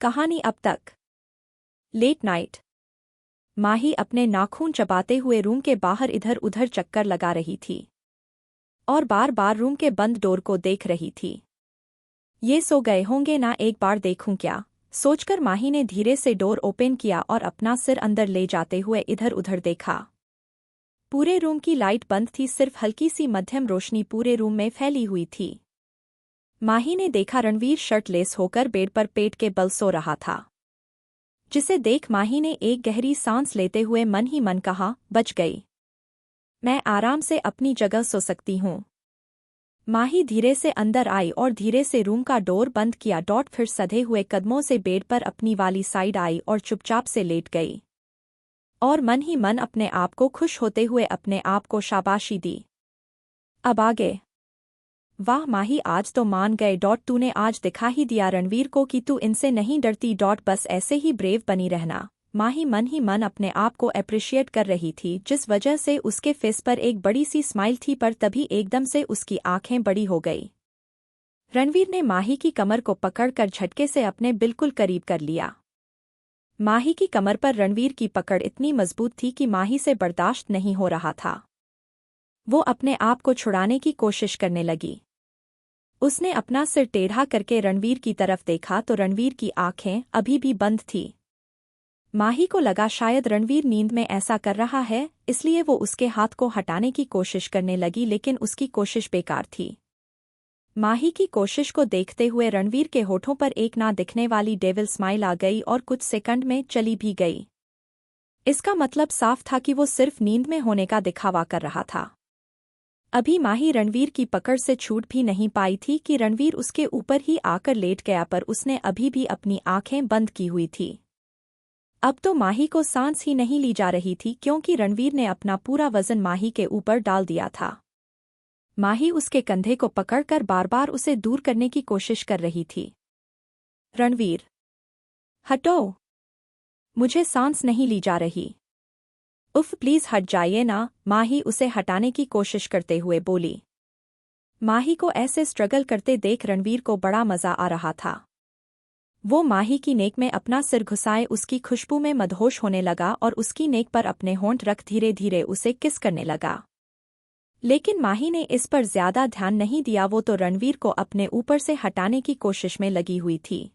कहानी अब तक। Late night. माही अपने नाखून चबाते हुए रूम के बाहर इधर उधर चक्कर लगा रही थी और बार बार रूम के बंद डोर को देख रही थी। ये सो गए होंगे ना, एक बार देखूं क्या, सोचकर माही ने धीरे से डोर ओपन किया और अपना सिर अंदर ले जाते हुए इधर उधर देखा। पूरे रूम की लाइट बंद थी, सिर्फ हल्की सी मध्यम रोशनी पूरे रूम में फैली हुई थी। माही ने देखा रणवीर शर्टलेस होकर बेड पर पेट के बल सो रहा था, जिसे देख माही ने एक गहरी सांस लेते हुए मन ही मन कहा, बच गई, मैं आराम से अपनी जगह सो सकती हूँ। माही धीरे से अंदर आई और धीरे से रूम का डोर बंद किया। फिर सधे हुए कदमों से बेड पर अपनी वाली साइड आई और चुपचाप से लेट गई और मन ही मन अपने आप को खुश होते हुए अपने आप को शाबाशी दी। अब आगे। वाह माही, आज तो मान गए। तूने आज दिखा ही दिया रणवीर को कि तू इनसे नहीं डरती। बस ऐसे ही ब्रेव बनी रहना। माही मन ही मन अपने आप को अप्रिशिएट कर रही थी, जिस वजह से उसके फेस पर एक बड़ी सी स्माइल थी, पर तभी एकदम से उसकी आंखें बड़ी हो गई। रणवीर ने माही की कमर को पकड़कर झटके से अपने बिल्कुल करीब कर लिया। माही की कमर पर रणवीर की पकड़ इतनी मजबूत थी कि माही से बर्दाश्त नहीं हो रहा था। वो अपने आप को छुड़ाने की कोशिश करने लगी। उसने अपना सिर टेढ़ा करके रणवीर की तरफ देखा तो रणवीर की आंखें अभी भी बंद थी। माही को लगा शायद रणवीर नींद में ऐसा कर रहा है, इसलिए वो उसके हाथ को हटाने की कोशिश करने लगी, लेकिन उसकी कोशिश बेकार थी। माही की कोशिश को देखते हुए रणवीर के होठों पर एक ना दिखने वाली डेविल स्माइल आ गई और कुछ सेकंड में चली भी गई। इसका मतलब साफ था कि वो सिर्फ नींद में होने का दिखावा कर रहा था। अभी माही रणवीर की पकड़ से छूट भी नहीं पाई थी कि रणवीर उसके ऊपर ही आकर लेट गया, पर उसने अभी भी अपनी आंखें बंद की हुई थी। अब तो माही को सांस ही नहीं ली जा रही थी, क्योंकि रणवीर ने अपना पूरा वजन माही के ऊपर डाल दिया था। माही उसके कंधे को पकड़कर बार बार उसे दूर करने की कोशिश कर रही थी। रणवीर, हटो, मुझे सांस नहीं ली जा रही। उफ, प्लीज हट जाइए ना, माही उसे हटाने की कोशिश करते हुए बोली। माही को ऐसे स्ट्रगल करते देख रणवीर को बड़ा मजा आ रहा था। वो माही की नेक में अपना सिर घुसाए उसकी खुशबू में मदहोश होने लगा और उसकी नेक पर अपने होंठ रख धीरे धीरे उसे किस करने लगा। लेकिन माही ने इस पर ज्यादा ध्यान नहीं दिया, वो तो रणवीर को अपने ऊपर से हटाने की कोशिश में लगी हुई थी।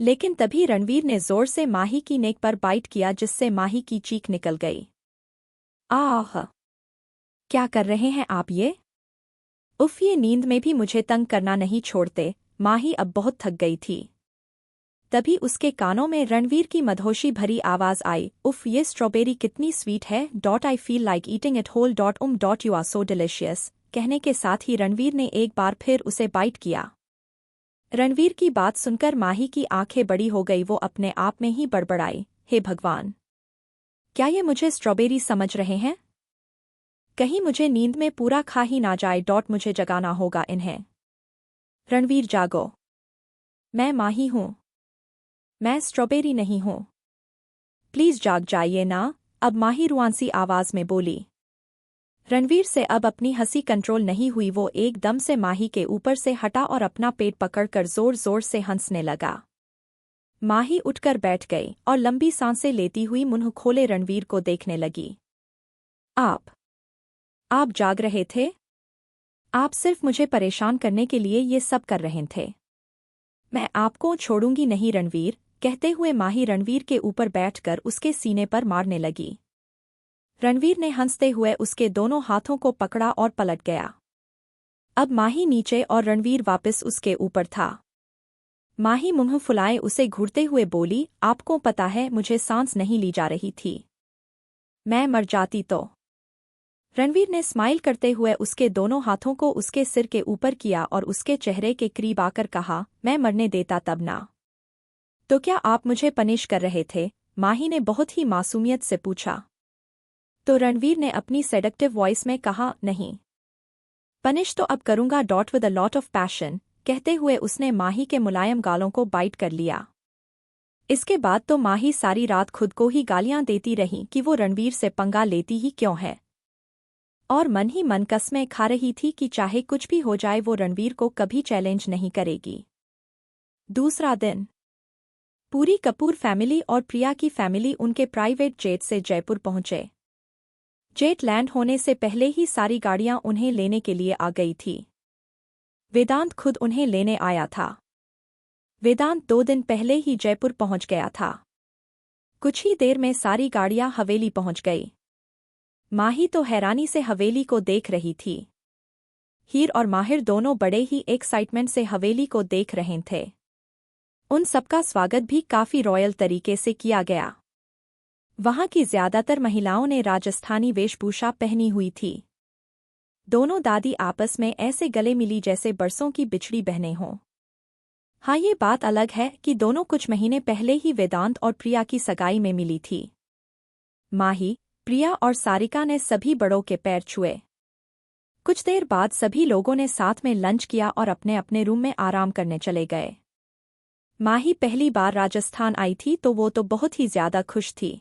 लेकिन तभी रणवीर ने जोर से माही की नेक पर बाइट किया, जिससे माही की चीख निकल गई। आह, क्या कर रहे हैं आप ये? उफ, ये नींद में भी मुझे तंग करना नहीं छोड़ते। माही अब बहुत थक गई थी। तभी उसके कानों में रणवीर की मदहोशी भरी आवाज आई, उफ, ये स्ट्रॉबेरी कितनी स्वीट है। I feel like eating it whole. You are so delicious. कहने के साथ ही रणवीर ने एक बार फिर उसे बाइट किया। रणवीर की बात सुनकर माही की आंखें बड़ी हो गई। वो अपने आप में ही बड़बड़ाई, हे भगवान, क्या ये मुझे स्ट्रॉबेरी समझ रहे हैं? कहीं मुझे नींद में पूरा खा ही ना जाए। मुझे जगाना होगा इन्हें। रणवीर, जागो, मैं माही हूँ, मैं स्ट्रॉबेरी नहीं हूँ। प्लीज जाग जाइए ना, अब माही रुआंसी आवाज में बोली। रणवीर से अब अपनी हंसी कंट्रोल नहीं हुई। वो एकदम से माही के ऊपर से हटा और अपना पेट पकड़कर जोर जोर से हंसने लगा। माही उठकर बैठ गई और लंबी सांसें लेती हुई मुंह खोले रणवीर को देखने लगी। आप जाग रहे थे? आप सिर्फ मुझे परेशान करने के लिए ये सब कर रहे थे। मैं आपको छोड़ूंगी नहीं रणवीर, कहते हुए माही रणवीर के ऊपर बैठकर उसके सीने पर मारने लगी। रणवीर ने हंसते हुए उसके दोनों हाथों को पकड़ा और पलट गया। अब माही नीचे और रणवीर वापस उसके ऊपर था। माही मुंह फुलाए उसे घूरते हुए बोली, आपको पता है मुझे सांस नहीं ली जा रही थी। मैं मर जाती तो। रणवीर ने स्माइल करते हुए उसके दोनों हाथों को उसके सिर के ऊपर किया और उसके चेहरे के करीब आकर कहा, मैं मरने देता तब ना। तो क्या आप मुझे पनिश कर रहे थे? माही ने बहुत ही मासूमियत से पूछा। तो रणवीर ने अपनी सेडक्टिव वॉइस में कहा, नहीं, पनिश तो अब करूंगा with a lot of passion, कहते हुए उसने माही के मुलायम गालों को बाइट कर लिया। इसके बाद तो माही सारी रात खुद को ही गालियां देती रही कि वो रणवीर से पंगा लेती ही क्यों है, और मन ही मन कस्में खा रही थी कि चाहे कुछ भी हो जाए वो रणवीर को कभी चैलेंज नहीं करेगी। दूसरा दिन। पूरी कपूर फैमिली और प्रिया की फैमिली उनके प्राइवेट जेट से जयपुर पहुंचे। जेट लैंड होने से पहले ही सारी गाड़ियां उन्हें लेने के लिए आ गई थी। वेदांत खुद उन्हें लेने आया था। वेदांत 2 दिन पहले ही जयपुर पहुंच गया था। कुछ ही देर में सारी गाड़ियां हवेली पहुंच गई। माही तो हैरानी से हवेली को देख रही थी। हीर और माहिर दोनों बड़े ही एक्साइटमेंट से हवेली को देख रहे थे। उन सबका स्वागत भी काफी रॉयल तरीके से किया गया। वहां की ज्यादातर महिलाओं ने राजस्थानी वेशभूषा पहनी हुई थी। दोनों दादी आपस में ऐसे गले मिली जैसे बरसों की बिछड़ी बहनें हों। हाँ, ये बात अलग है कि दोनों कुछ महीने पहले ही वेदांत और प्रिया की सगाई में मिली थी। माही, प्रिया और सारिका ने सभी बड़ों के पैर छुए। कुछ देर बाद सभी लोगों ने साथ में लंच किया और अपने अपने रूम में आराम करने चले गए। माही पहली बार राजस्थान आई थी तो वो तो बहुत ही ज्यादा खुश थी।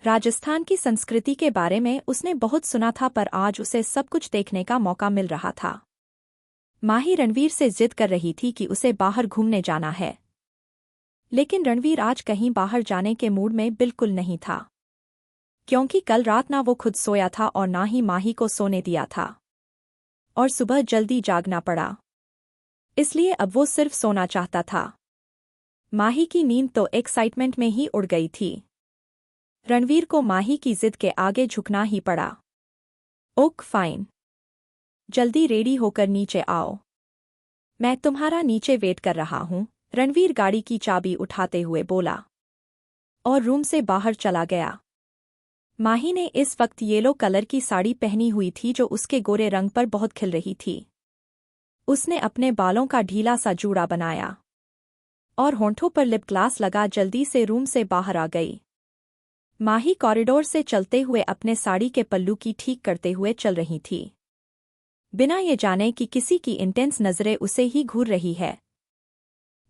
राजस्थान की संस्कृति के बारे में उसने बहुत सुना था, पर आज उसे सब कुछ देखने का मौका मिल रहा था। माही रणवीर से जिद कर रही थी कि उसे बाहर घूमने जाना है, लेकिन रणवीर आज कहीं बाहर जाने के मूड में बिल्कुल नहीं था, क्योंकि कल रात ना वो खुद सोया था और ना ही माही को सोने दिया था, और सुबह जल्दी जागना पड़ा, इसलिए अब वो सिर्फ सोना चाहता था। माही की नींद तो एक्साइटमेंट में ही उड़ गई थी। रणवीर को माही की जिद के आगे झुकना ही पड़ा। ओक फाइन, जल्दी रेडी होकर नीचे आओ, मैं तुम्हारा नीचे वेट कर रहा हूँ, रणवीर गाड़ी की चाबी उठाते हुए बोला और रूम से बाहर चला गया। माही ने इस वक्त येलो कलर की साड़ी पहनी हुई थी जो उसके गोरे रंग पर बहुत खिल रही थी। उसने अपने बालों का ढीला सा जूड़ा बनाया और होंठों पर लिप ग्लास लगा जल्दी से रूम से बाहर आ गई। माही कॉरिडोर से चलते हुए अपने साड़ी के पल्लू की ठीक करते हुए चल रही थी, बिना ये जाने कि किसी की इंटेंस नजरें उसे ही घूर रही है।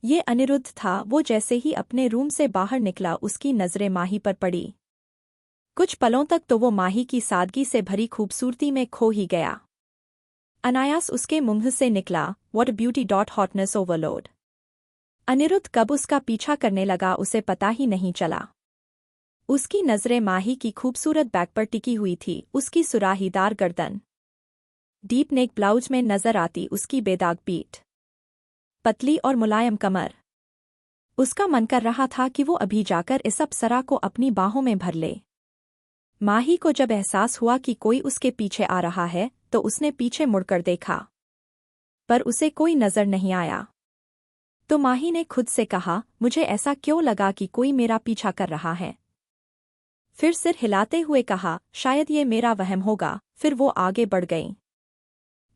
ये अनिरुद्ध था। वो जैसे ही अपने रूम से बाहर निकला उसकी नजरें माही पर पड़ी। कुछ पलों तक तो वो माही की सादगी से भरी खूबसूरती में खो ही गया। अनायास उसके मुंह से निकला, what beauty dot hotness overload. Anirudh कब उसका पीछा करने लगा उसे पता ही नहीं चला। उसकी नजरें माही की खूबसूरत बैक पर टिकी हुई थी। उसकी सुराहीदार गर्दन, डीप नेक ब्लाउज में नजर आती उसकी बेदाग पीठ, पतली और मुलायम कमर। उसका मन कर रहा था कि वो अभी जाकर इस अप्सरा को अपनी बाहों में भर ले। माही को जब एहसास हुआ कि कोई उसके पीछे आ रहा है तो उसने पीछे मुड़कर देखा, पर उसे कोई नजर नहीं आया। तो माही ने खुद से कहा, मुझे ऐसा क्यों लगा कि कोई मेरा पीछा कर रहा है। फिर सिर हिलाते हुए कहा, शायद ये मेरा वहम होगा। फिर वो आगे बढ़ गई।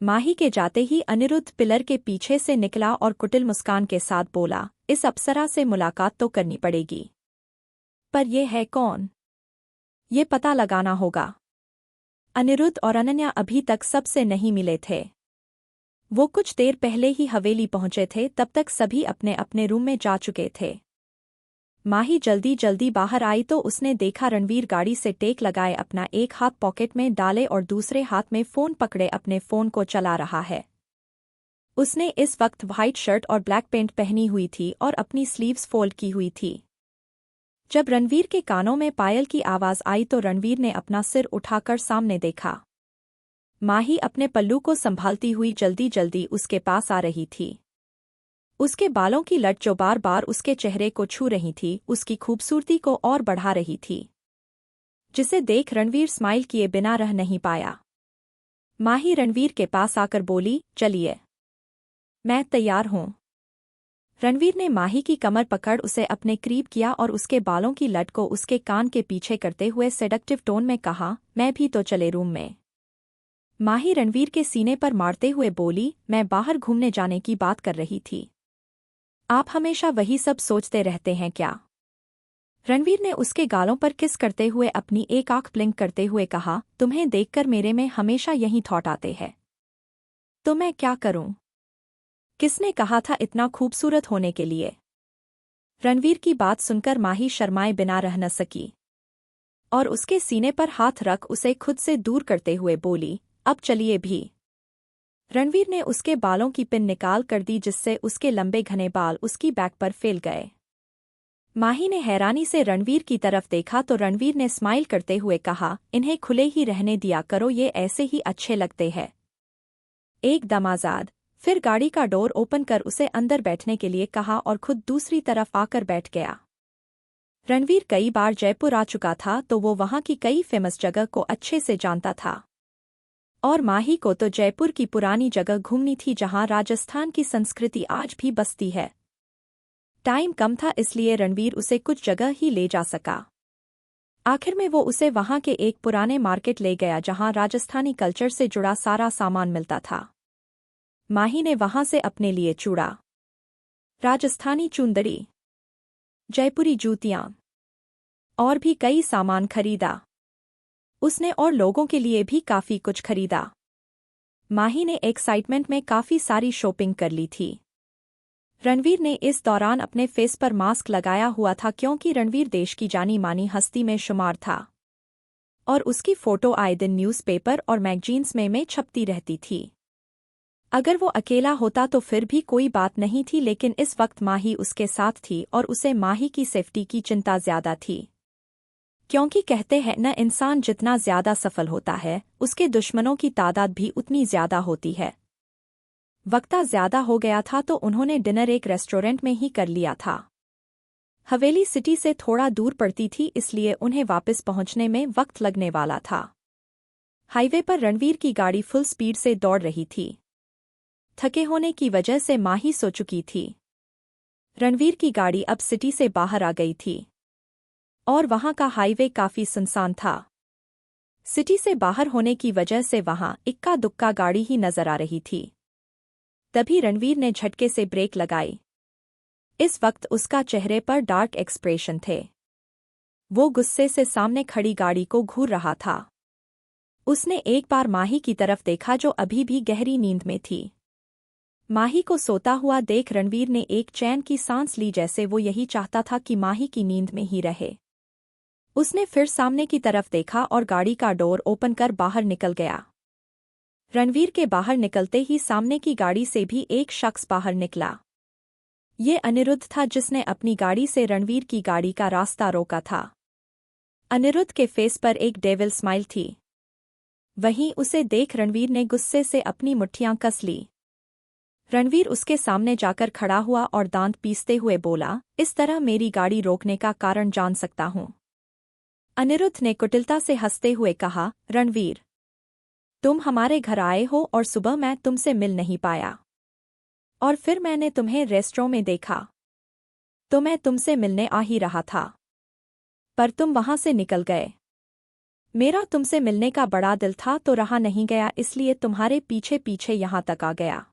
माही के जाते ही अनिरुद्ध पिलर के पीछे से निकला और कुटिल मुस्कान के साथ बोला, इस अप्सरा से मुलाकात तो करनी पड़ेगी, पर ये है कौन, ये पता लगाना होगा। अनिरुद्ध और अनन्या अभी तक सबसे नहीं मिले थे। वो कुछ देर पहले ही हवेली पहुंचे थे, तब तक सभी अपने अपने रूम में जा चुके थे। माही जल्दी जल्दी बाहर आई तो उसने देखा रणवीर गाड़ी से टेक लगाए अपना एक हाथ पॉकेट में डाले और दूसरे हाथ में फोन पकड़े अपने फोन को चला रहा है। उसने इस वक्त व्हाइट शर्ट और ब्लैक पैंट पहनी हुई थी और अपनी स्लीव्स फोल्ड की हुई थी। जब रणवीर के कानों में पायल की आवाज आई तो रणवीर ने अपना सिर उठाकर सामने देखा। माही अपने पल्लू को संभालती हुई जल्दी जल्दी उसके पास आ रही थी। उसके बालों की लट जो बार बार उसके चेहरे को छू रही थी उसकी खूबसूरती को और बढ़ा रही थी, जिसे देख रणवीर स्माइल किए बिना रह नहीं पाया। माही रणवीर के पास आकर बोली, चलिए, मैं तैयार हूं। रणवीर ने माही की कमर पकड़ उसे अपने करीब किया और उसके बालों की लट को उसके कान के पीछे करते हुए सेडक्टिव टोन में कहा, मैं भी तो चले रूम में। माही रणवीर के सीने पर मारते हुए बोली, मैं बाहर घूमने जाने की बात कर रही थी। आप हमेशा वही सब सोचते रहते हैं क्या? रणवीर ने उसके गालों पर किस करते हुए अपनी एक आंख ब्लिंक करते हुए कहा, तुम्हें देखकर मेरे में हमेशा यही थॉट आते हैं। तो मैं क्या करूं? किसने कहा था इतना खूबसूरत होने के लिए? रणवीर की बात सुनकर माही शर्माए बिना रह न सकी और उसके सीने पर हाथ रख उसे खुद से दूर करते हुए बोली, अब चलिए भी। रणवीर ने उसके बालों की पिन निकाल कर दी जिससे उसके लंबे घने बाल उसकी बैक पर फैल गए। माही ने हैरानी से रणवीर की तरफ देखा तो रणवीर ने स्माइल करते हुए कहा, इन्हें खुले ही रहने दिया करो, ये ऐसे ही अच्छे लगते हैं। एकदम आज़ाद। फिर गाड़ी का डोर ओपन कर उसे अंदर बैठने के लिए कहा और खुद दूसरी तरफ आकर बैठ गया। रणवीर कई बार जयपुर आ चुका था तो वो वहाँ की कई फेमस जगह को अच्छे से जानता था। और माही को तो जयपुर की पुरानी जगह घूमनी थी जहाँ राजस्थान की संस्कृति आज भी बसती है। टाइम कम था इसलिए रणवीर उसे कुछ जगह ही ले जा सका। आखिर में वो उसे वहाँ के एक पुराने मार्केट ले गया जहाँ राजस्थानी कल्चर से जुड़ा सारा सामान मिलता था। माही ने वहाँ से अपने लिए चूड़ा, राजस्थानी चुंदड़ी, जयपुरी जूतियाँ और भी कई सामान खरीदा। उसने और लोगों के लिए भी काफी कुछ खरीदा। माही ने एक्साइटमेंट में काफी सारी शॉपिंग कर ली थी। रणवीर ने इस दौरान अपने फेस पर मास्क लगाया हुआ था क्योंकि रणवीर देश की जानी मानी हस्ती में शुमार था और उसकी फोटो आए दिन न्यूज़पेपर और मैगजीन्स में छपती रहती थी। अगर वो अकेला होता तो फिर भी कोई बात नहीं थी, लेकिन इस वक्त माही उसके साथ थी और उसे माही की सेफ्टी की चिंता ज्यादा थी। क्योंकि कहते हैं न, इंसान जितना ज्यादा सफल होता है उसके दुश्मनों की तादाद भी उतनी ज्यादा होती है। वक्ता ज्यादा हो गया था तो उन्होंने डिनर एक रेस्टोरेंट में ही कर लिया था। हवेली सिटी से थोड़ा दूर पड़ती थी इसलिए उन्हें वापस पहुंचने में वक्त लगने वाला था। हाईवे पर रणवीर की गाड़ी फुल स्पीड से दौड़ रही थी। थके होने की वजह से माही सो चुकी थी। रणवीर की गाड़ी अब सिटी से बाहर आ गई थी और वहां का हाईवे काफी सुनसान था। सिटी से बाहर होने की वजह से वहां इक्का दुक्का गाड़ी ही नजर आ रही थी। तभी रणवीर ने झटके से ब्रेक लगाई। इस वक्त उसका चेहरे पर डार्क एक्सप्रेशन थे। वो गुस्से से सामने खड़ी गाड़ी को घूर रहा था। उसने एक बार माही की तरफ देखा जो अभी भी गहरी नींद में थी। माही को सोता हुआ देख रणवीर ने एक चैन की सांस ली, जैसे वो यही चाहता था कि माही की नींद में ही रहे। उसने फिर सामने की तरफ देखा और गाड़ी का डोर ओपन कर बाहर निकल गया। रणवीर के बाहर निकलते ही सामने की गाड़ी से भी एक शख्स बाहर निकला। ये अनिरुद्ध था जिसने अपनी गाड़ी से रणवीर की गाड़ी का रास्ता रोका था। अनिरुद्ध के फेस पर एक डेविल स्माइल थी। वहीं उसे देख रणवीर ने गुस्से से अपनी मुट्ठियां कस ली। रणवीर उसके सामने जाकर खड़ा हुआ और दांत पीसते हुए बोला, इस तरह मेरी गाड़ी रोकने का कारण जान सकता हूं? अनिरुद्ध ने कुटिलता से हंसते हुए कहा, रणवीर, तुम हमारे घर आए हो और सुबह मैं तुमसे मिल नहीं पाया और फिर मैंने तुम्हें रेस्टोरेंट में देखा तो मैं तुमसे मिलने आ ही रहा था, पर तुम वहां से निकल गए। मेरा तुमसे मिलने का बड़ा दिल था तो रहा नहीं गया, इसलिए तुम्हारे पीछे पीछे यहां तक आ गया।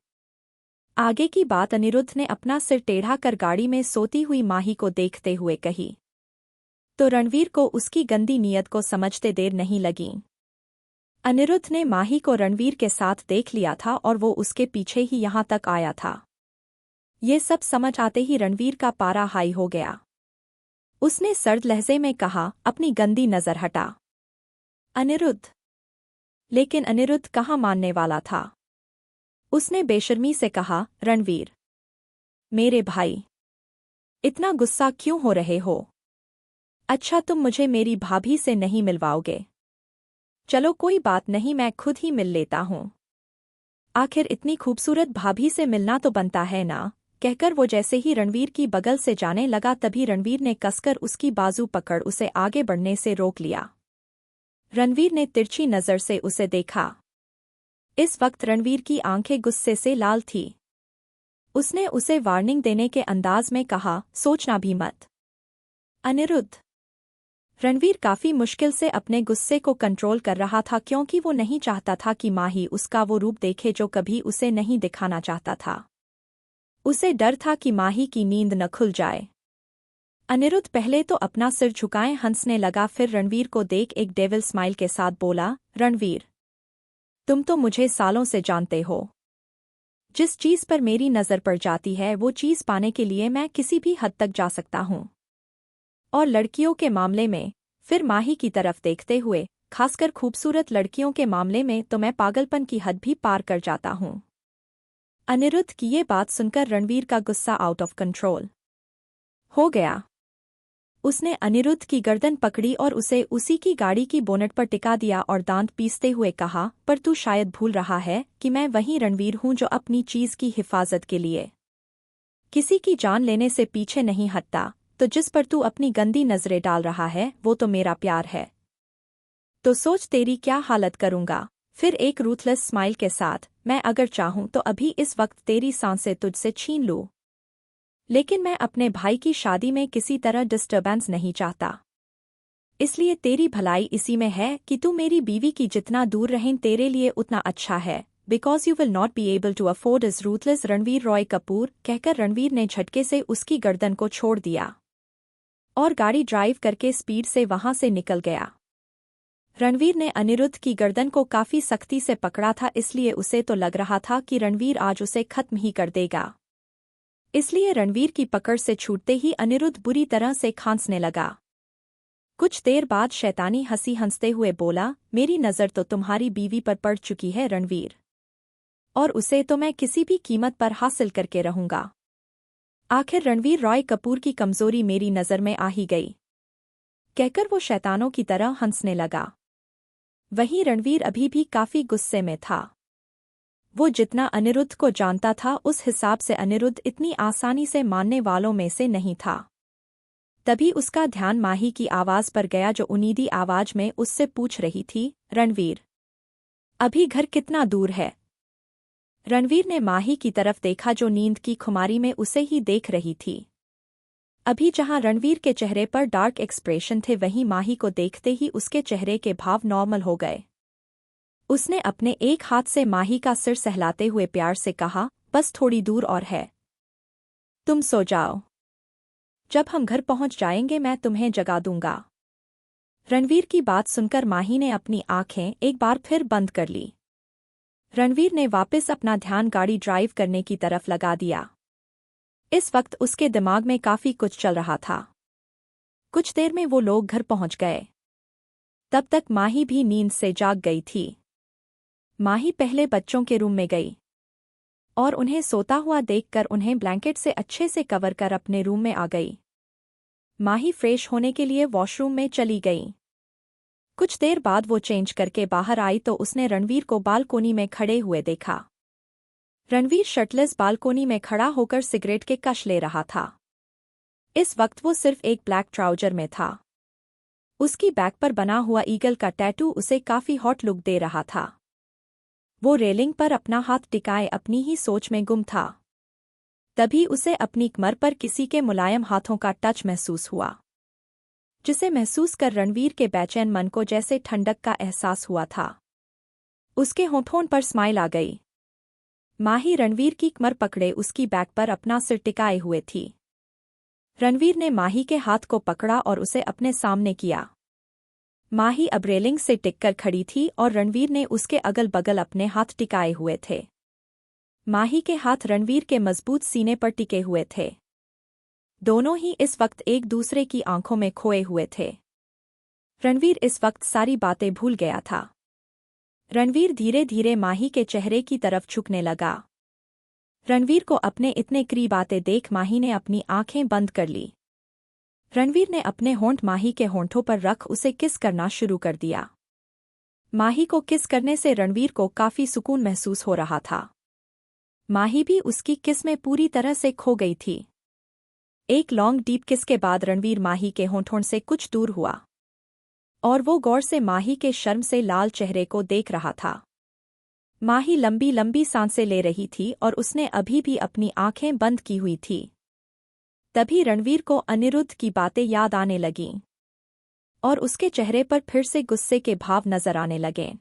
आगे की बात अनिरुद्ध ने अपना सिर टेढ़ा कर गाड़ी में सोती हुई माही को देखते हुए कही। तो रणवीर को उसकी गंदी नीयत को समझते देर नहीं लगी। अनिरुद्ध ने माही को रणवीर के साथ देख लिया था और वो उसके पीछे ही यहां तक आया था। ये सब समझ आते ही रणवीर का पारा हाई हो गया। उसने सर्द लहजे में कहा, अपनी गंदी नजर हटा अनिरुद्ध। लेकिन अनिरुद्ध कहाँ मानने वाला था। उसने बेशर्मी से कहा, रणवीर, मेरे भाई, इतना गुस्सा क्यों हो रहे हो? अच्छा, तुम मुझे मेरी भाभी से नहीं मिलवाओगे? चलो कोई बात नहीं, मैं खुद ही मिल लेता हूं। आखिर इतनी खूबसूरत भाभी से मिलना तो बनता है ना। कहकर वो जैसे ही रणवीर की बगल से जाने लगा तभी रणवीर ने कसकर उसकी बाजू पकड़ उसे आगे बढ़ने से रोक लिया। रणवीर ने तिरछी नजर से उसे देखा। इस वक्त रणवीर की आंखें गुस्से से लाल थी। उसने उसे वार्निंग देने के अंदाज में कहा, सोचना भी मत। अनिरुद्ध। रणवीर काफी मुश्किल से अपने गुस्से को कंट्रोल कर रहा था क्योंकि वो नहीं चाहता था कि माही उसका वो रूप देखे जो कभी उसे नहीं दिखाना चाहता था। उसे डर था कि माही की नींद न खुल जाए। अनिरुद्ध पहले तो अपना सिर झुकाए हंसने लगा, फिर रणवीर को देख एक डेविल स्माइल के साथ बोला, रणवीर, तुम तो मुझे सालों से जानते हो। जिस चीज पर मेरी नजर पड़ जाती है वो चीज पाने के लिए मैं किसी भी हद तक जा सकता हूं। और लड़कियों के मामले में, फिर माही की तरफ देखते हुए, खासकर खूबसूरत लड़कियों के मामले में तो मैं पागलपन की हद भी पार कर जाता हूं। अनिरुद्ध की ये बात सुनकर रणवीर का गुस्सा आउट ऑफ कंट्रोल हो गया। उसने अनिरुद्ध की गर्दन पकड़ी और उसे उसी की गाड़ी की बोनट पर टिका दिया और दांत पीसते हुए कहा, पर तू शायद भूल रहा है कि मैं वही रणवीर हूं जो अपनी चीज की हिफाजत के लिए किसी की जान लेने से पीछे नहीं हटता, तो जिस पर तू अपनी गंदी नजरें डाल रहा है वो तो मेरा प्यार है। तो सोच तेरी क्या हालत करूंगा। फिर एक रूथलेस स्माइल के साथ, मैं अगर चाहूं तो अभी इस वक्त तेरी सांसें तुझसे छीन लूं, लेकिन मैं अपने भाई की शादी में किसी तरह डिस्टर्बेंस नहीं चाहता। इसलिए तेरी भलाई इसी में है कि तू मेरी बीवी की जितना दूर रहें तेरे लिए उतना अच्छा है, because you will not be able to afford is ruthless Ranveer Roy Kapoor. कहकर रणवीर ने झटके से उसकी गर्दन को छोड़ दिया और गाड़ी ड्राइव करके स्पीड से वहां से निकल गया। रणवीर ने अनिरुद्ध की गर्दन को काफी सख्ती से पकड़ा था, इसलिए उसे तो लग रहा था कि रणवीर आज उसे खत्म ही कर देगा। इसलिए रणवीर की पकड़ से छूटते ही अनिरुद्ध बुरी तरह से खांसने लगा। कुछ देर बाद शैतानी हंसी हंसते हुए बोला, मेरी नज़र तो तुम्हारी बीवी पर पड़ चुकी है रणवीर, और उसे तो मैं किसी भी कीमत पर हासिल करके रहूंगा। आखिर रणवीर रॉय कपूर की कमजोरी मेरी नज़र में आ ही गई। कहकर वो शैतानों की तरह हंसने लगा। वहीं रणवीर अभी भी काफी गुस्से में था। वो जितना अनिरुद्ध को जानता था उस हिसाब से अनिरुद्ध इतनी आसानी से मानने वालों में से नहीं था। तभी उसका ध्यान माही की आवाज पर गया जो उनीदी आवाज में उससे पूछ रही थी, रणवीर, अभी घर कितना दूर है। रणवीर ने माही की तरफ देखा जो नींद की खुमारी में उसे ही देख रही थी। अभी जहां रणवीर के चेहरे पर डार्क एक्सप्रेशन थे वहीं माही को देखते ही उसके चेहरे के भाव नॉर्मल हो गए। उसने अपने एक हाथ से माही का सिर सहलाते हुए प्यार से कहा, बस थोड़ी दूर और है, तुम सो जाओ। जब हम घर पहुंच जाएंगे मैं तुम्हें जगा दूंगा। रणवीर की बात सुनकर माही ने अपनी आंखें एक बार फिर बंद कर ली। रणवीर ने वापस अपना ध्यान गाड़ी ड्राइव करने की तरफ लगा दिया। इस वक्त उसके दिमाग में काफी कुछ चल रहा था। कुछ देर में वो लोग घर पहुंच गए। तब तक माही भी नींद से जाग गई थी। माही पहले बच्चों के रूम में गई और उन्हें सोता हुआ देखकर उन्हें ब्लैंकेट से अच्छे से कवर कर अपने रूम में आ गई। माही फ्रेश होने के लिए वॉशरूम में चली गई। कुछ देर बाद वो चेंज करके बाहर आई तो उसने रणवीर को बालकोनी में खड़े हुए देखा। रणवीर शर्टलेस बालकोनी में खड़ा होकर सिगरेट के कश ले रहा था। इस वक्त वो सिर्फ एक ब्लैक ट्राउजर में था। उसकी बैक पर बना हुआ ईगल का टैटू उसे काफी हॉट लुक दे रहा था। वो रेलिंग पर अपना हाथ टिकाए अपनी ही सोच में गुम था। तभी उसे अपनी कमर पर किसी के मुलायम हाथों का टच महसूस हुआ, जिसे महसूस कर रणवीर के बेचैन मन को जैसे ठंडक का एहसास हुआ था। उसके होठों पर स्माइल आ गई। माही रणवीर की कमर पकड़े उसकी बैक पर अपना सिर टिकाए हुए थी। रणवीर ने माही के हाथ को पकड़ा और उसे अपने सामने किया। माही अब रेलिंग से टिककर खड़ी थी और रणवीर ने उसके अगल बगल अपने हाथ टिकाए हुए थे। माही के हाथ रणवीर के मजबूत सीने पर टिके हुए थे। दोनों ही इस वक्त एक दूसरे की आंखों में खोए हुए थे। रणवीर इस वक्त सारी बातें भूल गया था। रणवीर धीरे धीरे माही के चेहरे की तरफ झुकने लगा। रणवीर को अपने इतने करीब आते देख माही ने अपनी आंखें बंद कर ली। रणवीर ने अपने होंठ माही के होंठों पर रख उसे किस करना शुरू कर दिया। माही को किस करने से रणवीर को काफी सुकून महसूस हो रहा था। माही भी उसकी किस में पूरी तरह से खो गई थी। एक लॉन्ग डीप किस के बाद रणवीर माही के होंठों से कुछ दूर हुआ और वो गौर से माही के शर्म से लाल चेहरे को देख रहा था। माही लंबी लंबी सांसें ले रही थी और उसने अभी भी अपनी आंखें बंद की हुई थी। तभी रणवीर को अनिरुद्ध की बातें याद आने लगीं और उसके चेहरे पर फिर से गुस्से के भाव नजर आने लगे।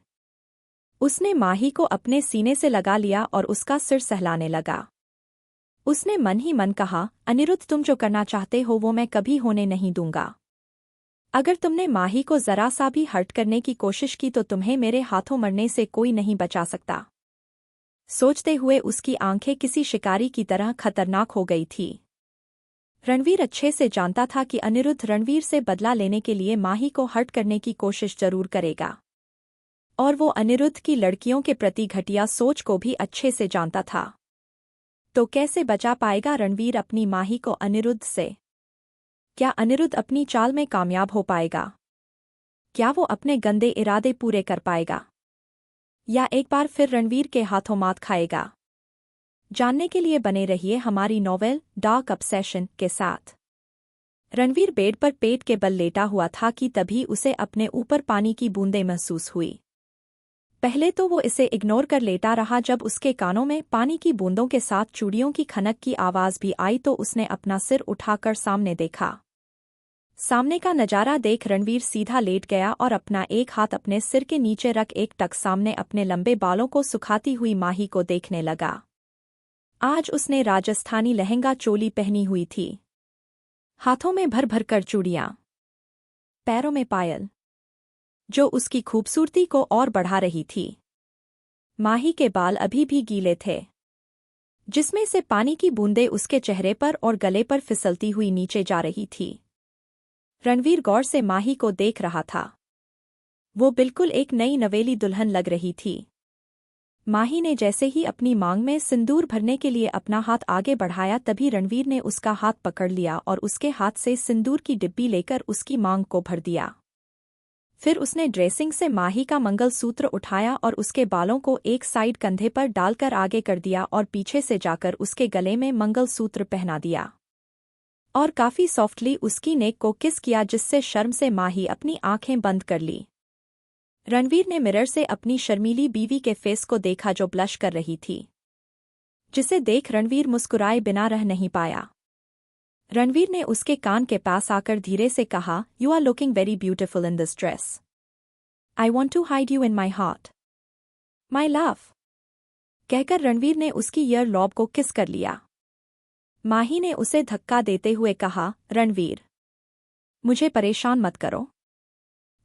उसने माही को अपने सीने से लगा लिया और उसका सिर सहलाने लगा। उसने मन ही मन कहा, अनिरुद्ध, तुम जो करना चाहते हो वो मैं कभी होने नहीं दूंगा। अगर तुमने माही को जरा सा भी हर्ट करने की कोशिश की तो तुम्हें मेरे हाथों मरने से कोई नहीं बचा सकता। सोचते हुए उसकी आंखें किसी शिकारी की तरह खतरनाक हो गई थी। रणवीर अच्छे से जानता था कि अनिरुद्ध रणवीर से बदला लेने के लिए माही को हर्ट करने की कोशिश जरूर करेगा, और वो अनिरुद्ध की लड़कियों के प्रति घटिया सोच को भी अच्छे से जानता था। तो कैसे बचा पाएगा रणवीर अपनी माही को अनिरुद्ध से। क्या अनिरुद्ध अपनी चाल में कामयाब हो पाएगा? क्या वो अपने गंदे इरादे पूरे कर पाएगा, या एक बार फिर रणवीर के हाथों मात खाएगा? जानने के लिए बने रहिए हमारी नॉवेल डार्क ऑब्सेशन के साथ। रणवीर बेड पर पेट के बल लेटा हुआ था कि तभी उसे अपने ऊपर पानी की बूंदें महसूस हुई। पहले तो वो इसे इग्नोर कर लेटा रहा, जब उसके कानों में पानी की बूंदों के साथ चूड़ियों की खनक की आवाज भी आई तो उसने अपना सिर उठाकर सामने देखा। सामने का नजारा देख रणवीर सीधा लेट गया और अपना एक हाथ अपने सिर के नीचे रख एक टक सामने अपने लंबे बालों को सुखाती हुई माही को देखने लगा। आज उसने राजस्थानी लहंगा चोली पहनी हुई थी, हाथों में भर भर कर चूड़ियां, पैरों में पायल, जो उसकी खूबसूरती को और बढ़ा रही थी। माही के बाल अभी भी गीले थे, जिसमें से पानी की बूंदें उसके चेहरे पर और गले पर फिसलती हुई नीचे जा रही थी। रणवीर गौर से माही को देख रहा था। वो बिल्कुल एक नई नवेली दुल्हन लग रही थी। माही ने जैसे ही अपनी मांग में सिंदूर भरने के लिए अपना हाथ आगे बढ़ाया, तभी रणवीर ने उसका हाथ पकड़ लिया और उसके हाथ से सिंदूर की डिब्बी लेकर उसकी मांग को भर दिया। फिर उसने ड्रेसिंग से माही का मंगलसूत्र उठाया और उसके बालों को एक साइड कंधे पर डालकर आगे कर दिया और पीछे से जाकर उसके गले में मंगलसूत्र पहना दिया और काफी सॉफ्टली उसकी नेक को किस किया, जिससे शर्म से माही अपनी आंखें बंद कर ली। रणवीर ने मिरर से अपनी शर्मीली बीवी के फेस को देखा जो ब्लश कर रही थी, जिसे देख रणवीर मुस्कुराए बिना रह नहीं पाया। रणवीर ने उसके कान के पास आकर धीरे से कहा, "You are looking very beautiful in this dress. I want to hide you in my heart. My love." कहकर रणवीर ने उसकी ईयर लॉब को किस कर लिया। माही ने उसे धक्का देते हुए कहा, "रणवीर, मुझे परेशान मत करो,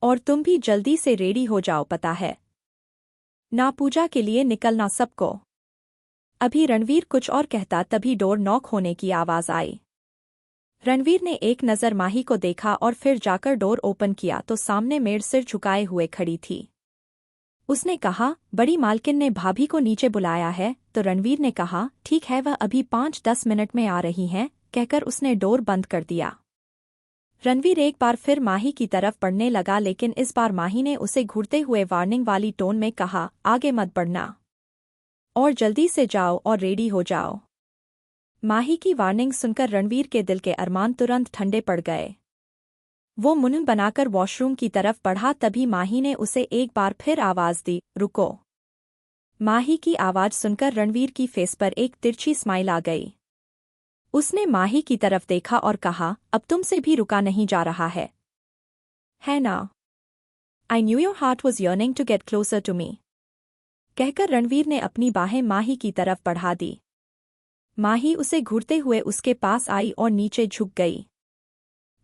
और तुम भी जल्दी से रेडी हो जाओ, पता है ना पूजा के लिए निकलना सबको।" अभी रणवीर कुछ और कहता तभी डोर नॉक होने की आवाज आई। रणवीर ने एक नज़र माही को देखा और फिर जाकर डोर ओपन किया तो सामने मेड सिर झुकाए हुए खड़ी थी। उसने कहा, "बड़ी मालकिन ने भाभी को नीचे बुलाया है।" तो रणवीर ने कहा, "ठीक है, वह अभी 5-10 मिनट में आ रही हैं," कहकर उसने डोर बंद कर दिया। रणवीर एक बार फिर माही की तरफ बढ़ने लगा, लेकिन इस बार माही ने उसे घूरते हुए वार्निंग वाली टोन में कहा, "आगे मत बढ़ना और जल्दी से जाओ और रेडी हो जाओ।" माही की वार्निंग सुनकर रणवीर के दिल के अरमान तुरंत ठंडे पड़ गए। वो मुंह बनाकर वॉशरूम की तरफ बढ़ा, तभी माही ने उसे एक बार फिर आवाज दी, "रुको।" माही की आवाज सुनकर रणवीर की फेस पर एक तिरछी स्माइल आ गई। उसने माही की तरफ देखा और कहा, "अब तुमसे भी रुका नहीं जा रहा है ना? I knew your heart was yearning to get closer to me." कहकर रणवीर ने अपनी बाहें माही की तरफ बढ़ा दी। माही उसे घूरते हुए उसके पास आई और नीचे झुक गई।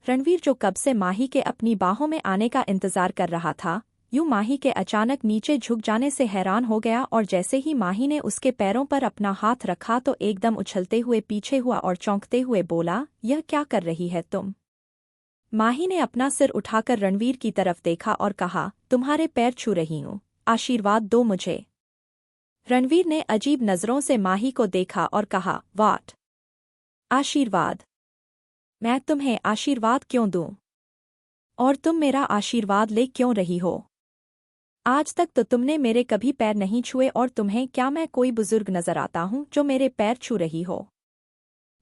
रणवीर, जो कब से माही के अपनी बाहों में आने का इंतजार कर रहा था, यूं माही के अचानक नीचे झुक जाने से हैरान हो गया और जैसे ही माही ने उसके पैरों पर अपना हाथ रखा तो एकदम उछलते हुए पीछे हुआ और चौंकते हुए बोला, "यह क्या कर रही है तुम?" माही ने अपना सिर उठाकर रणवीर की तरफ देखा और कहा, "तुम्हारे पैर छू रही हूँ, आशीर्वाद दो मुझे।" रणवीर ने अजीब नजरों से माही को देखा और कहा, "वाट? आशीर्वाद? मैं तुम्हें आशीर्वाद क्यों दूं? और तुम मेरा आशीर्वाद ले क्यों रही हो? आज तक तो तुमने मेरे कभी पैर नहीं छुए, और तुम्हें क्या मैं कोई बुजुर्ग नजर आता हूं जो मेरे पैर छू रही हो?"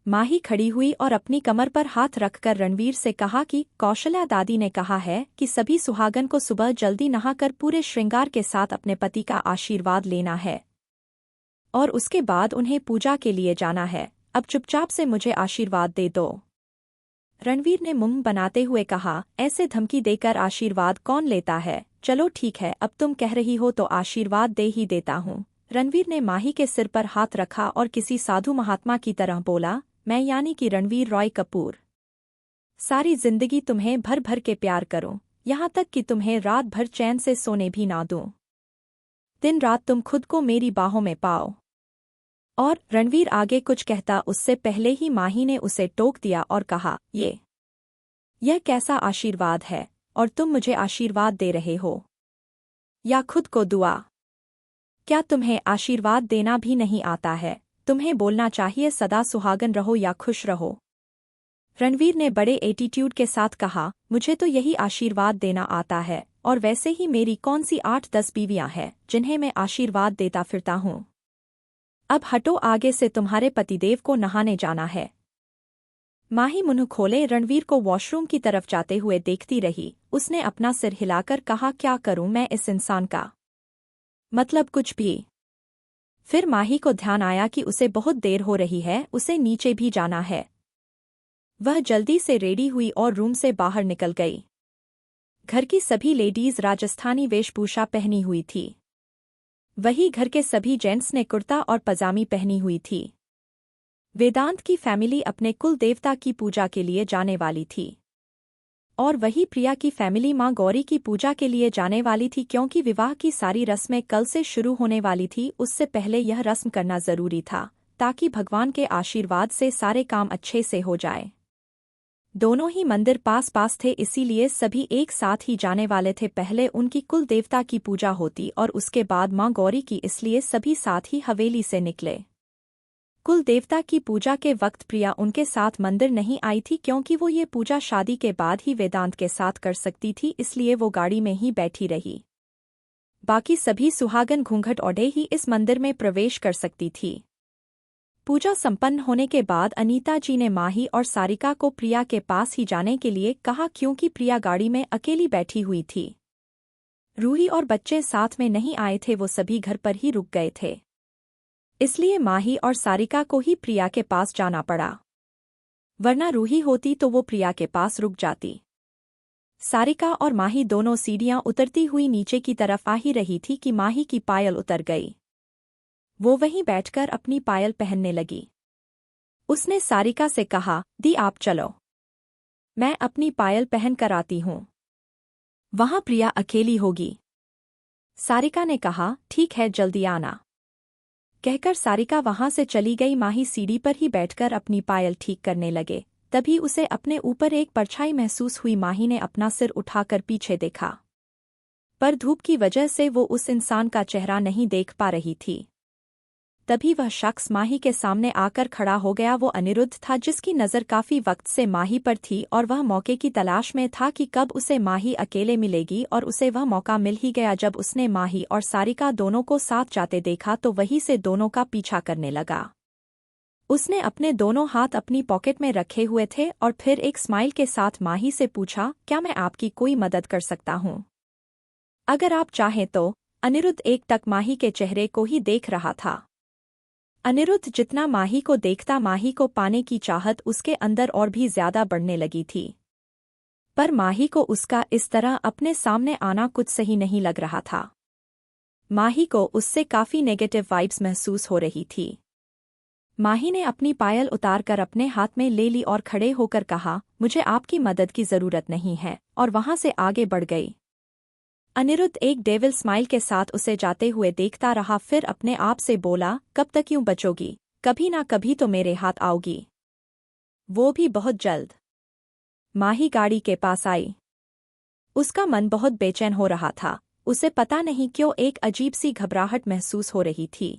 माही खड़ी हुई और अपनी कमर पर हाथ रखकर रणवीर से कहा कि कौशल्या दादी ने कहा है कि सभी सुहागन को सुबह जल्दी नहाकर पूरे श्रृंगार के साथ अपने पति का आशीर्वाद लेना है और उसके बाद उन्हें पूजा के लिए जाना है। अब चुपचाप से मुझे आशीर्वाद दे दो। रणवीर ने मुंह बनाते हुए कहा, "ऐसे धमकी देकर आशीर्वाद कौन लेता है? चलो ठीक है, अब तुम कह रही हो तो आशीर्वाद दे ही देता हूँ। रणवीर ने माही के सिर पर हाथ रखा और किसी साधु महात्मा की तरह बोला, "मैं यानी कि रणवीर रॉय कपूर सारी जिंदगी तुम्हें भर भर के प्यार करूं, यहाँ तक कि तुम्हें रात भर चैन से सोने भी ना दूं। दिन रात तुम खुद को मेरी बाहों में पाओ।" और रणवीर आगे कुछ कहता उससे पहले ही माही ने उसे टोक दिया और कहा, यह कैसा आशीर्वाद है, और तुम मुझे आशीर्वाद दे रहे हो या खुद को दुआ? क्या तुम्हें आशीर्वाद देना भी नहीं आता है? तुम्हें बोलना चाहिए सदा सुहागन रहो या खुश रहो। रणवीर ने बड़े एटीट्यूड के साथ कहा, मुझे तो यही आशीर्वाद देना आता है, और वैसे ही मेरी कौन सी 8-10 बीवियां हैं जिन्हें मैं आशीर्वाद देता फिरता हूँ। अब हटो आगे से, तुम्हारे पतिदेव को नहाने जाना है। माही मुंह खोले रणवीर को वॉशरूम की तरफ जाते हुए देखती रही। उसने अपना सिर हिलाकर कहा, क्या करूं मैं इस इंसान का? मतलब कुछ भी। फिर माही को ध्यान आया कि उसे बहुत देर हो रही है, उसे नीचे भी जाना है। वह जल्दी से रेडी हुई और रूम से बाहर निकल गई। घर की सभी लेडीज राजस्थानी वेशभूषा पहनी हुई थी। वही घर के सभी जेंट्स ने कुर्ता और पजामी पहनी हुई थी। वेदांत की फैमिली अपने कुल देवता की पूजा के लिए जाने वाली थी, और वही प्रिया की फैमिली मां गौरी की पूजा के लिए जाने वाली थी। क्योंकि विवाह की सारी रस्में कल से शुरू होने वाली थी, उससे पहले यह रस्म करना जरूरी था, ताकि भगवान के आशीर्वाद से सारे काम अच्छे से हो जाए। दोनों ही मंदिर पास पास थे, इसीलिए सभी एक साथ ही जाने वाले थे। पहले उनकी कुल देवता की पूजा होती और उसके बाद मां गौरी की, इसलिए सभी साथ ही हवेली से निकले। कुल देवता की पूजा के वक्त प्रिया उनके साथ मंदिर नहीं आई थी, क्योंकि वो ये पूजा शादी के बाद ही वेदांत के साथ कर सकती थी, इसलिए वो गाड़ी में ही बैठी रही। बाकी सभी सुहागन घूंघट ओढ़े ही इस मंदिर में प्रवेश कर सकती थी। पूजा संपन्न होने के बाद अनीता जी ने माही और सारिका को प्रिया के पास ही जाने के लिए कहा, क्योंकि प्रिया गाड़ी में अकेली बैठी हुई थी। रूही और बच्चे साथ में नहीं आए थे, वो सभी घर पर ही रुक गए थे, इसलिए माही और सारिका को ही प्रिया के पास जाना पड़ा, वरना रूही होती तो वो प्रिया के पास रुक जाती। सारिका और माही दोनों सीढ़ियां उतरती हुई नीचे की तरफ आ ही रही थी कि माही की पायल उतर गई। वो वहीं बैठकर अपनी पायल पहनने लगी। उसने सारिका से कहा, दी आप चलो, मैं अपनी पायल पहन कर आती हूँ, वहां प्रिया अकेली होगी। सारिका ने कहा, ठीक है जल्दी आना। कहकर सारिका वहां से चली गई। माही सीढ़ी पर ही बैठकर अपनी पायल ठीक करने लगे। तभी उसे अपने ऊपर एक परछाई महसूस हुई। माही ने अपना सिर उठाकर पीछे देखा, पर धूप की वजह से वो उस इंसान का चेहरा नहीं देख पा रही थी। तभी वह शख्स माही के सामने आकर खड़ा हो गया। वो अनिरुद्ध था, जिसकी नज़र काफी वक्त से माही पर थी और वह मौके की तलाश में था कि कब उसे माही अकेले मिलेगी, और उसे वह मौका मिल ही गया। जब उसने माही और सारिका दोनों को साथ जाते देखा तो वहीं से दोनों का पीछा करने लगा। उसने अपने दोनों हाथ अपनी पॉकेट में रखे हुए थे और फिर एक स्माइल के साथ माही से पूछा, क्या मैं आपकी कोई मदद कर सकता हूँ? अगर आप चाहें तो। अनिरुद्ध एकटक माही के चेहरे को ही देख रहा था। अनिरुद्ध जितना माही को देखता, माही को पाने की चाहत उसके अंदर और भी ज्यादा बढ़ने लगी थी। पर माही को उसका इस तरह अपने सामने आना कुछ सही नहीं लग रहा था। माही को उससे काफी नेगेटिव वाइब्स महसूस हो रही थी। माही ने अपनी पायल उतारकर अपने हाथ में ले ली और खड़े होकर कहा, मुझे आपकी मदद की जरूरत नहीं है, और वहां से आगे बढ़ गई। अनिरुद्ध एक डेविल स्माइल के साथ उसे जाते हुए देखता रहा, फिर अपने आप से बोला, कब तक यूं बचोगी? कभी ना कभी तो मेरे हाथ आओगी, वो भी बहुत जल्द। माही गाड़ी के पास आई। उसका मन बहुत बेचैन हो रहा था। उसे पता नहीं क्यों एक अजीब सी घबराहट महसूस हो रही थी।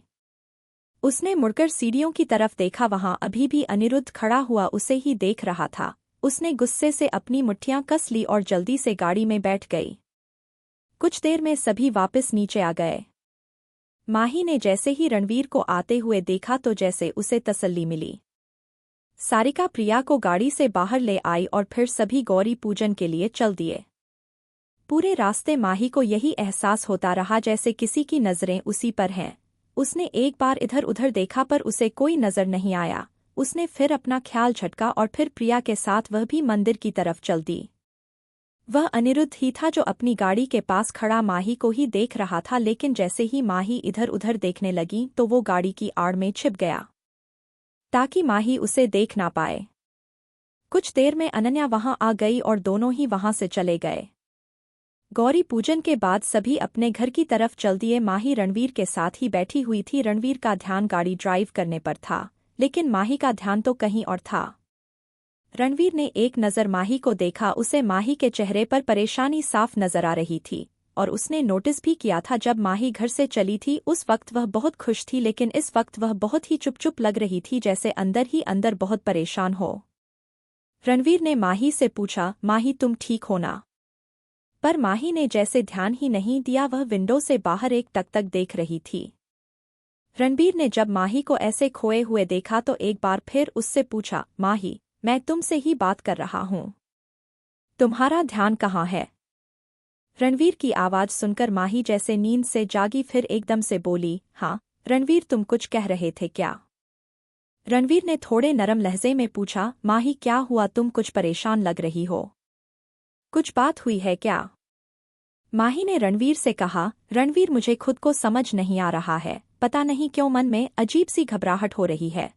उसने मुड़कर सीढ़ियों की तरफ देखा, वहां अभी भी अनिरुद्ध खड़ा हुआ उसे ही देख रहा था। उसने गुस्से से अपनी मुट्ठियां कस ली और जल्दी से गाड़ी में बैठ गई। कुछ देर में सभी वापस नीचे आ गए। माही ने जैसे ही रणवीर को आते हुए देखा तो जैसे उसे तसल्ली मिली। सारिका प्रिया को गाड़ी से बाहर ले आई और फिर सभी गौरी पूजन के लिए चल दिए। पूरे रास्ते माही को यही एहसास होता रहा जैसे किसी की नजरें उसी पर हैं। उसने एक बार इधर उधर देखा पर उसे कोई नजर नहीं आया। उसने फिर अपना ख्याल झटका और फिर प्रिया के साथ वह भी मंदिर की तरफ चल दी। वह अनिरुद्ध ही था जो अपनी गाड़ी के पास खड़ा माही को ही देख रहा था, लेकिन जैसे ही माही इधर उधर देखने लगी तो वो गाड़ी की आड़ में छिप गया, ताकि माही उसे देख ना पाए। कुछ देर में अनन्या वहां आ गई और दोनों ही वहां से चले गए। गौरी पूजन के बाद सभी अपने घर की तरफ चल दिए। माही रणवीर के साथ ही बैठी हुई थी। रणवीर का ध्यान गाड़ी ड्राइव करने पर था, लेकिन माही का ध्यान तो कहीं और था। रणवीर ने एक नज़र माही को देखा। उसे माही के चेहरे पर परेशानी साफ नजर आ रही थी, और उसने नोटिस भी किया था जब माही घर से चली थी उस वक्त वह बहुत खुश थी, लेकिन इस वक्त वह बहुत ही चुप चुप लग रही थी, जैसे अंदर ही अंदर बहुत परेशान हो। रणवीर ने माही से पूछा, माही तुम ठीक हो ना? पर माही ने जैसे ध्यान ही नहीं दिया, वह विंडो से बाहर एक टकटक देख रही थी। रणवीर ने जब माही को ऐसे खोए हुए देखा तो एक बार फिर उससे पूछा, माही मैं तुमसे ही बात कर रहा हूँ, तुम्हारा ध्यान कहाँ है? रणवीर की आवाज सुनकर माही जैसे नींद से जागी, फिर एकदम से बोली, हाँ रणवीर तुम कुछ कह रहे थे क्या? रणवीर ने थोड़े नरम लहजे में पूछा, माही क्या हुआ, तुम कुछ परेशान लग रही हो, कुछ बात हुई है क्या? माही ने रणवीर से कहा, रणवीर मुझे खुद को समझ नहीं आ रहा है, पता नहीं क्यों मन में अजीब सी घबराहट हो रही है।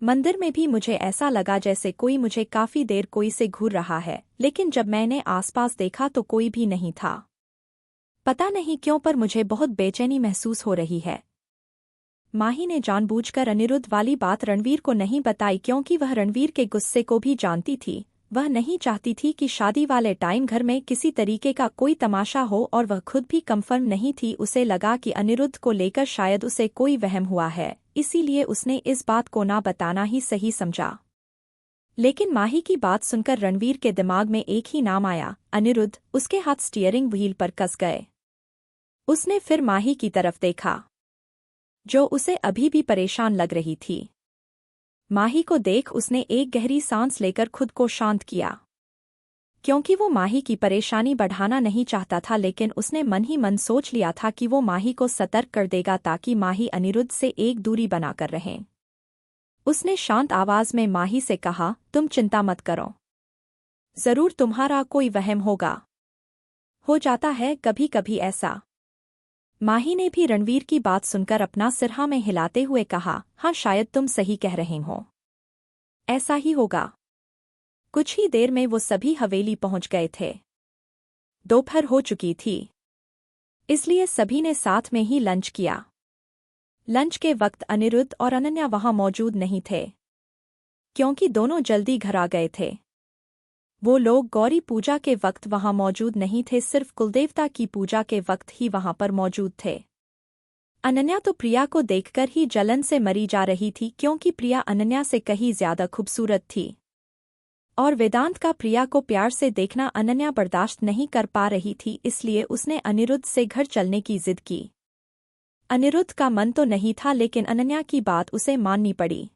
मंदिर में भी मुझे ऐसा लगा जैसे कोई मुझे काफी देर कोई से घूर रहा है, लेकिन जब मैंने आसपास देखा तो कोई भी नहीं था। पता नहीं क्यों पर मुझे बहुत बेचैनी महसूस हो रही है। माही ने जानबूझकर अनिरुद्ध वाली बात रणवीर को नहीं बताई, क्योंकि वह रणवीर के गुस्से को भी जानती थी। वह नहीं चाहती थी कि शादी वाले टाइम घर में किसी तरीके का कोई तमाशा हो, और वह खुद भी कंफर्म नहीं थी। उसे लगा कि अनिरुद्ध को लेकर शायद उसे कोई वहम हुआ है, इसीलिए उसने इस बात को ना बताना ही सही समझा। लेकिन माही की बात सुनकर रणवीर के दिमाग में एक ही नाम आया, अनिरुद्ध। उसके हाथ स्टीयरिंग व्हील पर कस गए। उसने फिर माही की तरफ देखा, जो उसे अभी भी परेशान लग रही थी। माही को देख उसने एक गहरी सांस लेकर खुद को शांत किया, क्योंकि वो माही की परेशानी बढ़ाना नहीं चाहता था, लेकिन उसने मन ही मन सोच लिया था कि वो माही को सतर्क कर देगा ताकि माही अनिरुद्ध से एक दूरी बनाकर रहे। उसने शांत आवाज में माही से कहा, तुम चिंता मत करो, जरूर तुम्हारा कोई वहम होगा, हो जाता है कभी कभी ऐसा। माही ने भी रणवीर की बात सुनकर अपना सिर हाँ में हिलाते हुए कहा, हाँ शायद तुम सही कह रहे हो, ऐसा ही होगा। कुछ ही देर में वो सभी हवेली पहुंच गए थे। दोपहर हो चुकी थी, इसलिए सभी ने साथ में ही लंच किया। लंच के वक्त अनिरुद्ध और अनन्या वहां मौजूद नहीं थे, क्योंकि दोनों जल्दी घर आ गए थे। वो लोग गौरी पूजा के वक्त वहां मौजूद नहीं थे, सिर्फ कुलदेवता की पूजा के वक्त ही वहां पर मौजूद थे। अनन्या तो प्रिया को देखकर ही जलन से मरी जा रही थी, क्योंकि प्रिया अनन्या से कहीं ज्यादा खूबसूरत थी, और वेदांत का प्रिया को प्यार से देखना अनन्या बर्दाश्त नहीं कर पा रही थी, इसलिए उसने अनिरुद्ध से घर चलने की जिद की। अनिरुद्ध का मन तो नहीं था, लेकिन अनन्या की बात उसे माननी पड़ी।